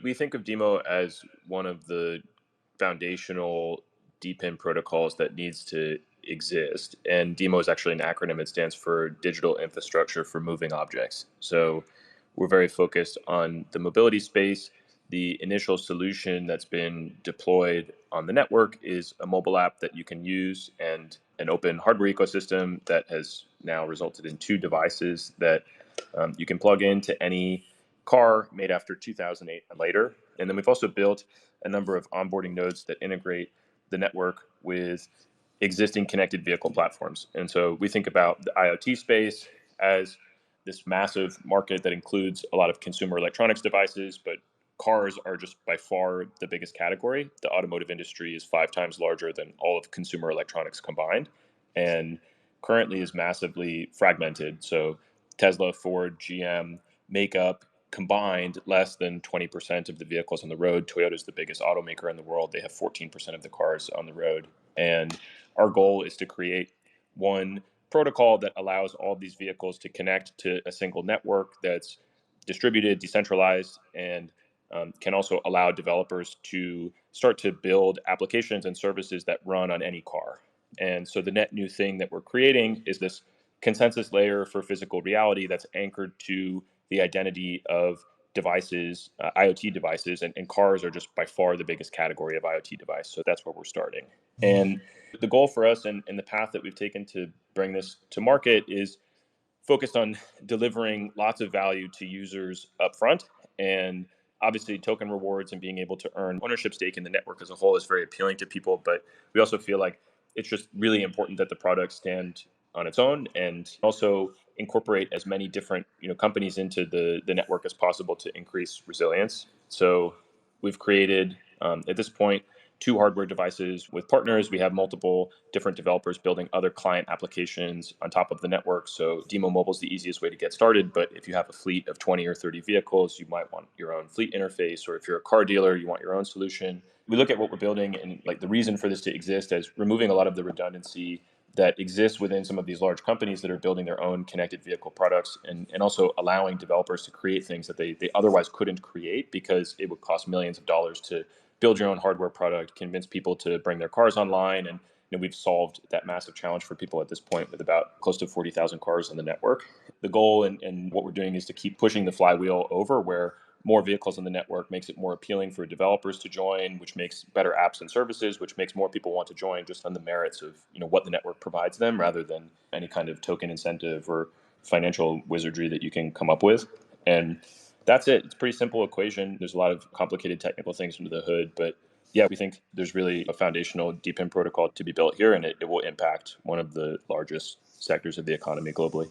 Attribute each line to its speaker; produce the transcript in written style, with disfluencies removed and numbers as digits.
Speaker 1: we think of DIMO as one of the foundational DePIN protocols that needs to exist. And DIMO is actually an acronym. It stands for Digital Infrastructure for Moving Objects. So we're very focused on the mobility space. The initial solution that's been deployed on the network is a mobile app that you can use and an open hardware ecosystem that has now resulted in two devices that you can plug into any car made after 2008 and later. And then we've also built a number of onboarding nodes that integrate the network with existing connected vehicle platforms. And so we think about the IoT space as this massive market that includes a lot of consumer electronics devices, but cars are just by far the biggest category. The automotive industry is 5 times larger than all of consumer electronics combined, and currently is massively fragmented. So Tesla, Ford, GM make up combined less than 20% of the vehicles on the road. Toyota is the biggest automaker in the world. They have 14% of the cars on the road. And our goal is to create one protocol that allows all these vehicles to connect to a single network that's distributed, decentralized, and can also allow developers to start to build applications and services that run on any car. And so the net new thing that we're creating is this consensus layer for physical reality that's anchored to the identity of devices, IoT devices, and cars are just by far the biggest category of IoT device. So that's where we're starting. And the goal for us and the path that we've taken to bring this to market is focused on delivering lots of value to users upfront. And obviously, token rewards and being able to earn ownership stake in the network as a whole is very appealing to people. But we also feel like it's just really important that the product stand on its own and also incorporate as many different companies into the network as possible to increase resilience. So we've created at this point 2 hardware devices with partners. We have multiple different developers building other client applications on top of the network. So DIMO Mobile is the easiest way to get started. But if you have a fleet of 20 or 30 vehicles, you might want your own fleet interface. Or if you're a car dealer, you want your own solution. We look at what we're building and like the reason for this to exist as removing a lot of the redundancy that exists within some of these large companies that are building their own connected vehicle products, and also allowing developers to create things that they otherwise couldn't create because it would cost millions of dollars to build your own hardware product, convince people to bring their cars online. And we've solved that massive challenge for people at this point with about close to 40,000 cars on the network. The goal and what we're doing is to keep pushing the flywheel over where more vehicles on the network makes it more appealing for developers to join, which makes better apps and services, which makes more people want to join just on the merits of what the network provides them rather than any kind of token incentive or financial wizardry that you can come up with. And that's it. It's a pretty simple equation. There's a lot of complicated technical things under the hood, but yeah, we think there's really a foundational DePIN protocol to be built here, and it will impact one of the largest sectors of the economy globally.